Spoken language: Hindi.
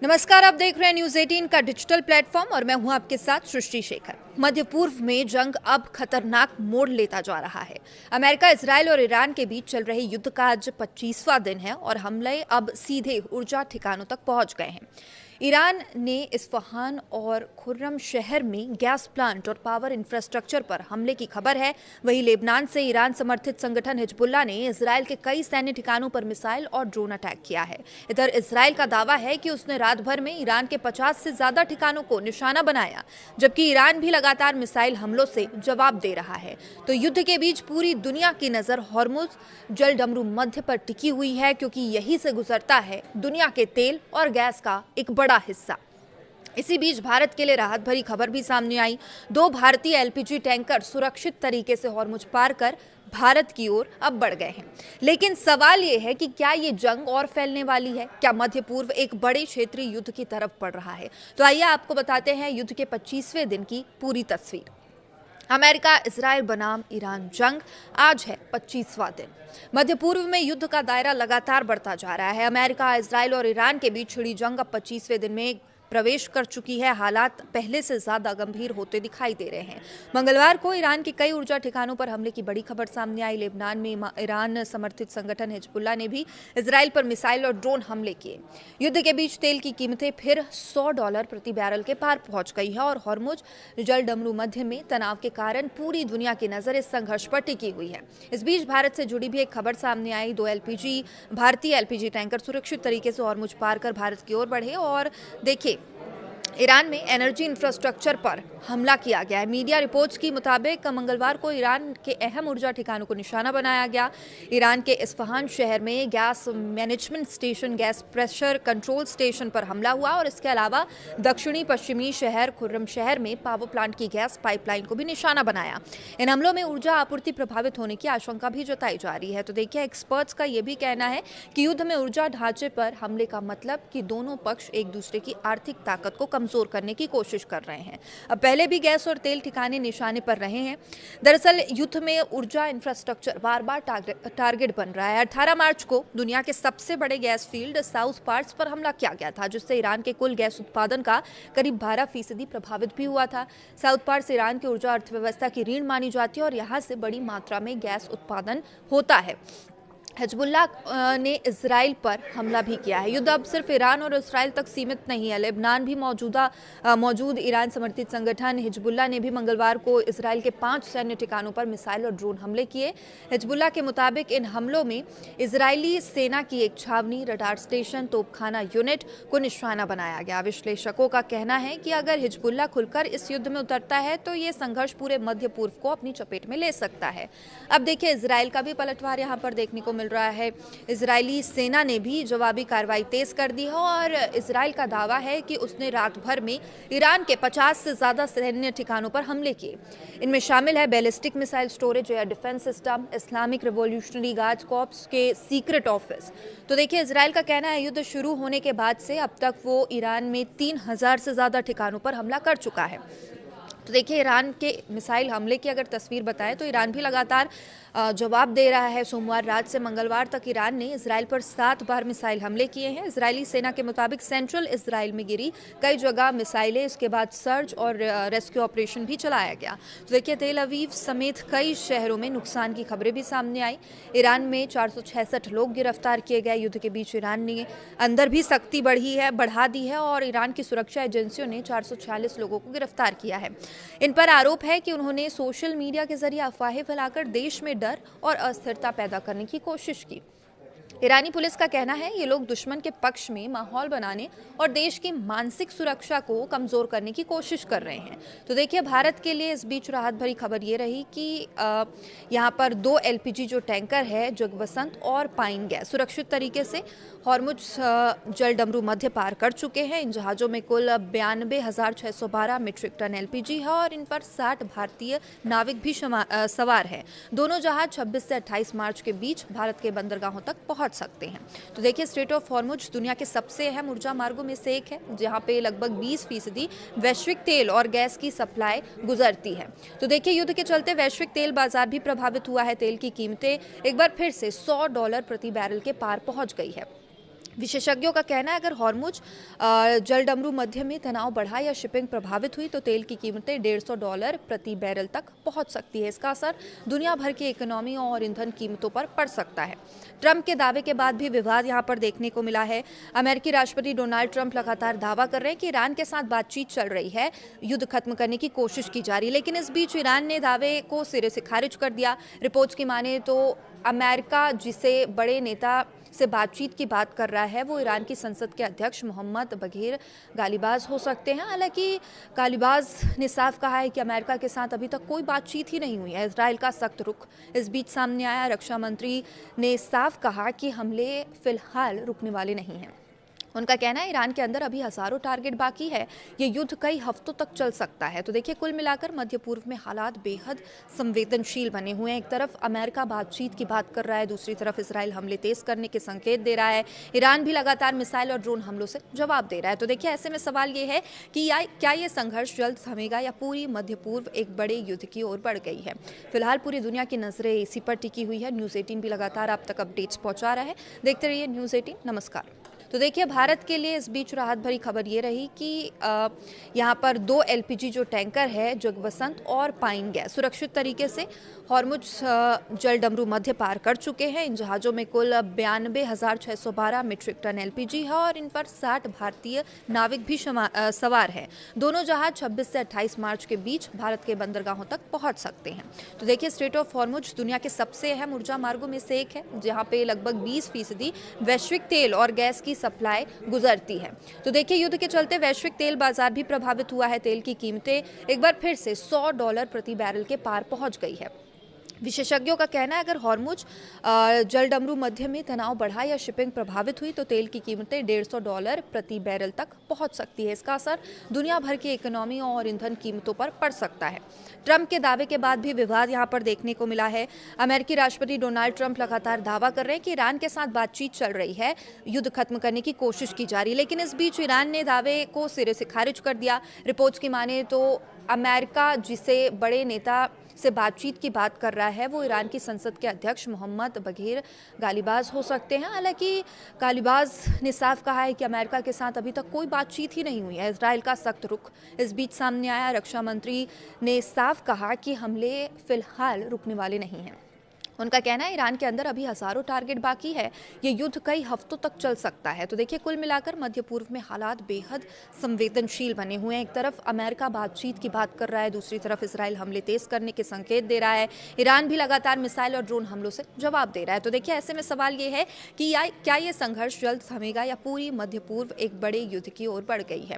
नमस्कार, आप देख रहे हैं न्यूज 18 का डिजिटल प्लेटफॉर्म और मैं हूं आपके साथ सृष्टि शेखर। मध्य पूर्व में जंग अब खतरनाक मोड़ लेता जा रहा है। अमेरिका, इजराइल और ईरान के बीच चल रहे युद्ध का आज 25वां दिन है और हमले अब सीधे ऊर्जा ठिकानों तक पहुंच गए हैं। ईरान ने इस्फहान और खुर्रम शहर में गैस प्लांट और पावर इंफ्रास्ट्रक्चर पर हमले की खबर है। वहीं लेबनान से ईरान समर्थित संगठन हिजबुल्लाह ने इजराइल के कई सैन्य ठिकानों पर मिसाइल और ड्रोन अटैक किया है। इधर इजराइल का दावा है कि उसने रात भर में ईरान के 50 से ज्यादा ठिकानों को निशाना बनाया, जबकि ईरान भी लगातार मिसाइल हमलों से जवाब दे रहा है। तो युद्ध के बीच पूरी दुनिया की नजर हॉर्मुज जलडमरू मध्य पर टिकी हुई है, क्योंकि यही से गुजरता है दुनिया के तेल और गैस का एक बड़ा हिस्सा। इसी बीच भारत के लिए राहत भरी खबर भी सामने आई। 2 भारतीय एलपीजी टैंकर सुरक्षित तरीके से हॉर्मुज पार कर भारत की ओर अब बढ़ गए हैं। लेकिन सवाल ये है कि क्या ये जंग और फैलने वाली है? क्या मध्य पूर्व एक बड़े क्षेत्रीय युद्ध की तरफ बढ़ रहा है? तो आइए आपको बताते हैं युद्ध के 25वें दिन की पूरी तस्वीर। अमेरिका इजराइल बनाम ईरान जंग आज है 25वां दिन। मध्य पूर्व में युद्ध का दायरा लगातार बढ़ता जा रहा है। अमेरिका, इजराइल और ईरान के बीच छिड़ी जंग अब 25वें दिन में प्रवेश कर चुकी है। हालात पहले से ज्यादा गंभीर होते दिखाई दे रहे हैं। मंगलवार को ईरान के कई ऊर्जा ठिकानों पर हमले की बड़ी खबर सामने आई। लेबनान में ईरान समर्थित संगठन हिजबुल्लाह ने भी इजराइल पर मिसाइल और ड्रोन हमले किए। युद्ध के बीच तेल की कीमतें फिर $100 प्रति बैरल के पार पहुंच गई है और हॉर्मुज जलडमरू मध्य में तनाव के कारण पूरी दुनिया की नजर इस संघर्ष पर टिकी हुई है। इस बीच भारत से जुड़ी भी एक खबर सामने आई। 2 भारतीय एलपीजी टैंकर सुरक्षित तरीके से हॉर्मुज पार कर भारत की ओर बढ़े और देखिए, ईरान में एनर्जी इंफ्रास्ट्रक्चर पर हमला किया गया है। मीडिया रिपोर्ट्स के मुताबिक मंगलवार को ईरान के अहम ऊर्जा ठिकानों को निशाना बनाया गया। ईरान के इस्फहान शहर में gas management station, gas pressure control station पर हमला हुआ और इसके अलावा दक्षिणी पश्चिमी शहर खुर्रम शहर में पावर प्लांट की गैस पाइपलाइन को भी निशाना बनाया। इन हमलों में ऊर्जा आपूर्ति प्रभावित होने की आशंका भी जताई जा रही है। तो देखिए, एक्सपर्ट्स का यह भी कहना है कि युद्ध में ऊर्जा ढांचे पर हमले का मतलब कि दोनों पक्ष एक दूसरे की आर्थिक ताकत को कमजोर करने की कोशिश कर रहे हैं। अब पहले भी गैस और तेल ठिकाने निशाने पर रहे हैं। दरअसल युद्ध में ऊर्जा इंफ्रास्ट्रक्चर बार बार टारगेट बन रहा है। 18 मार्च को दुनिया के सबसे बड़े गैस फील्ड साउथ पार्स पर हमला किया गया था, जिससे ईरान के कुल गैस उत्पादन का करीब 12% प्रभावित भी हुआ था। साउथ पार्स ईरान की ऊर्जा अर्थव्यवस्था की रीढ़ मानी जाती है और यहाँ से बड़ी मात्रा में गैस उत्पादन होता है। हिजबुल्लाह ने इजराइल पर हमला भी किया है। युद्ध अब सिर्फ ईरान और इजराइल तक सीमित नहीं है। लेबनान भी मौजूद ईरान समर्थित संगठन हिजबुल्लाह ने भी मंगलवार को इजराइल के 5 सैन्य ठिकानों पर मिसाइल और ड्रोन हमले किए। हिजबुल्लाह के मुताबिक इन हमलों में इजरायली सेना की एक छावनी, रडार स्टेशन, तोपखाना यूनिट को निशाना बनाया गया। विश्लेषकों का कहना है कि अगर हिजबुल्लाह खुलकर इस युद्ध में उतरता है तो ये संघर्ष पूरे मध्य पूर्व को अपनी चपेट में ले सकता है। अब देखिए, इजराइल का भी पलटवार यहाँ पर देखने को मिल रहा है। इजरायली सेना ने भी जवाबी कार्रवाई तेज कर दी है और इजराइल का दावा है कि उसने रात भर में ईरान के 50 से ज्यादा सैन्य ठिकानों पर हमले किए। इनमें शामिल है ballistic missile storage, air defence system, Islamic revolutionary guard corps के सीक्रेट ऑफिस। तो देखिए, इजराइल का कहना है युद्ध शुरू होने के बाद से अब तक वो ईरान में 3000 से ज्यादा ठिकानों पर हमला कर चुका है। तो देखिए, ईरान के मिसाइल हमले की अगर तस्वीर बताएं तो ईरान भी लगातार जवाब दे रहा है। सोमवार रात से मंगलवार तक ईरान ने इजराइल पर 7 बार मिसाइल हमले किए हैं। इजरायली सेना के मुताबिक सेंट्रल इजराइल में गिरी कई जगह मिसाइलें, इसके बाद सर्च और रेस्क्यू ऑपरेशन भी चलाया गया। तो देखिए, तेल अवीव समेत कई शहरों में नुकसान की खबरें भी सामने आई। ईरान में 466 लोग गिरफ्तार किए गए। युद्ध के बीच ईरान ने अंदर भी सख्ती बढ़ा दी है और ईरान की सुरक्षा एजेंसियों ने 446 लोगों को गिरफ्तार किया है। इन पर आरोप है कि उन्होंने सोशल मीडिया के जरिए अफवाहें फैलाकर देश में डर और अस्थिरता पैदा करने की कोशिश की। ईरानी पुलिस का कहना है ये लोग दुश्मन के पक्ष में माहौल बनाने और देश की मानसिक सुरक्षा को कमजोर करने की कोशिश कर रहे हैं। तो देखिए, भारत के लिए इस बीच राहत भरी खबर ये रही कि यहाँ पर 2 एलपीजी जो टैंकर है, जगवसंत और पाइन गैस, सुरक्षित तरीके से हॉर्मुज जलडमरू मध्य पार कर चुके हैं। इन जहाज़ों में कुल 92,612 मीट्रिक टन एलपीजी है और इन पर 60 भारतीय नाविक भी सवार हैं। दोनों जहाज 26 से 28 मार्च के बीच भारत के बंदरगाहों तक पहुंच सकते हैं। तो देखिए, स्ट्रेट ऑफ हॉर्मुज दुनिया के सबसे अहम ऊर्जा मार्गों में से एक है, जहां पे लगभग 20% वैश्विक तेल और गैस की सप्लाई गुजरती है। तो देखिए, युद्ध के चलते वैश्विक तेल बाजार भी प्रभावित हुआ है। तेल की कीमतें एक बार फिर से $100 प्रति बैरल के पार पहुंच गई है। विशेषज्ञों का कहना है अगर हॉर्मुज जलडमरू मध्य में तनाव बढ़ा या शिपिंग प्रभावित हुई तो तेल की कीमतें $150 प्रति बैरल तक पहुंच सकती है। इसका असर दुनिया भर की इकोनॉमी और ईंधन कीमतों पर पड़ सकता है। ट्रंप के दावे के बाद भी विवाद यहां पर देखने को मिला है। अमेरिकी राष्ट्रपति डोनाल्ड ट्रंप लगातार दावा कर रहे हैं कि ईरान के साथ बातचीत चल रही है, युद्ध खत्म करने की कोशिश की जा रही है, लेकिन इस बीच ईरान ने दावे को सिरे से खारिज कर दिया। रिपोर्ट्स की माने तो अमेरिका जिसे बड़े नेता से बातचीत की बात कर रहा है वो ईरान की संसद के अध्यक्ष मोहम्मद बघेर गालिबाज हो सकते हैं। हालांकि गालिबाज ने साफ कहा है कि अमेरिका के साथ अभी तक कोई बातचीत ही नहीं हुई है। इजराइल का सख्त रुख इस बीच सामने आया। रक्षा मंत्री ने साफ कहा कि हमले फिलहाल रुकने वाले नहीं हैं। उनका कहना है ईरान के अंदर अभी हजारों टारगेट बाकी है, ये युद्ध कई हफ्तों तक चल सकता है। तो देखिए, कुल मिलाकर मध्य पूर्व में हालात बेहद संवेदनशील बने हुए हैं। एक तरफ अमेरिका बातचीत की बात कर रहा है, दूसरी तरफ इजराइल हमले तेज करने के संकेत दे रहा है। ईरान भी लगातार मिसाइल और ड्रोन हमलों से जवाब दे रहा है। तो देखिए, ऐसे में सवाल ये है कि क्या ये संघर्ष जल्द थमेगा या पूरी मध्य पूर्व एक बड़े युद्ध की ओर बढ़ गई है। फिलहाल पूरी दुनिया की नजरें इसी पर टिकी हुई है। न्यूज़ 18 भी लगातार आप तक अपडेट्स पहुंचा रहा है। देखते रहिए न्यूज़ 18। नमस्कार। तो देखिए, भारत के लिए इस बीच राहत भरी खबर ये रही कि यहाँ पर 2 एलपीजी जो टैंकर है जगवसंत और पाइन गैस सुरक्षित तरीके से हॉर्मुज जलडमरू मध्य पार कर चुके हैं। इन जहाज़ों में कुल 92,612 मीट्रिक टन एलपीजी है और इन पर 60 भारतीय नाविक भी सवार हैं। दोनों जहाज 26 से 28 मार्च के बीच भारत के बंदरगाहों तक पहुंच सकते हैं। तो देखिए, स्ट्रेट ऑफ हॉर्मुज दुनिया के सबसे अहम ऊर्जा मार्गों में से एक है, जहाँ पे लगभग 20% वैश्विक तेल और गैस की सप्लाई गुजरती है। तो देखिए, युद्ध के चलते वैश्विक तेल बाजार भी प्रभावित हुआ है। तेल की कीमतें एक बार फिर से $100 प्रति बैरल के पार पहुंच गई है। विशेषज्ञों का कहना है अगर हॉर्मुज जलडमरू मध्य में तनाव बढ़ा या शिपिंग प्रभावित हुई तो तेल की कीमतें $150 प्रति बैरल तक पहुंच सकती है। इसका असर दुनिया भर की इकोनॉमी और ईंधन कीमतों पर पड़ सकता है। ट्रंप के दावे के बाद भी विवाद यहां पर देखने को मिला है। अमेरिकी राष्ट्रपति डोनाल्ड ट्रंप लगातार दावा कर रहे हैं कि ईरान के साथ बातचीत चल रही है, युद्ध खत्म करने की कोशिश की जा रही है, लेकिन इस बीच ईरान ने दावे को सिरे से खारिज कर दिया। रिपोर्ट्स की माने तो अमेरिका जिसे बड़े नेता से बातचीत की बात कर रहा है वो ईरान की संसद के अध्यक्ष मोहम्मद बघेर गालिबाज हो सकते हैं। हालांकि गालिबाज ने साफ कहा है कि अमेरिका के साथ अभी तक कोई बातचीत ही नहीं हुई है। इजराइल का सख्त रुख इस बीच सामने आया। रक्षा मंत्री ने साफ कहा कि हमले फिलहाल रुकने वाले नहीं हैं। उनका कहना है ईरान के अंदर अभी हजारों टारगेट बाकी है, ये युद्ध कई हफ्तों तक चल सकता है। तो देखिए, कुल मिलाकर मध्य पूर्व में हालात बेहद संवेदनशील बने हुए हैं। एक तरफ अमेरिका बातचीत की बात कर रहा है, दूसरी तरफ इजराइल हमले तेज करने के संकेत दे रहा है। ईरान भी लगातार मिसाइल और ड्रोन हमलों से जवाब दे रहा है। तो देखिए, ऐसे में सवाल ये है कि क्या ये संघर्ष जल्द थमेगा या पूरी मध्य पूर्व एक बड़े युद्ध की ओर बढ़ गई है।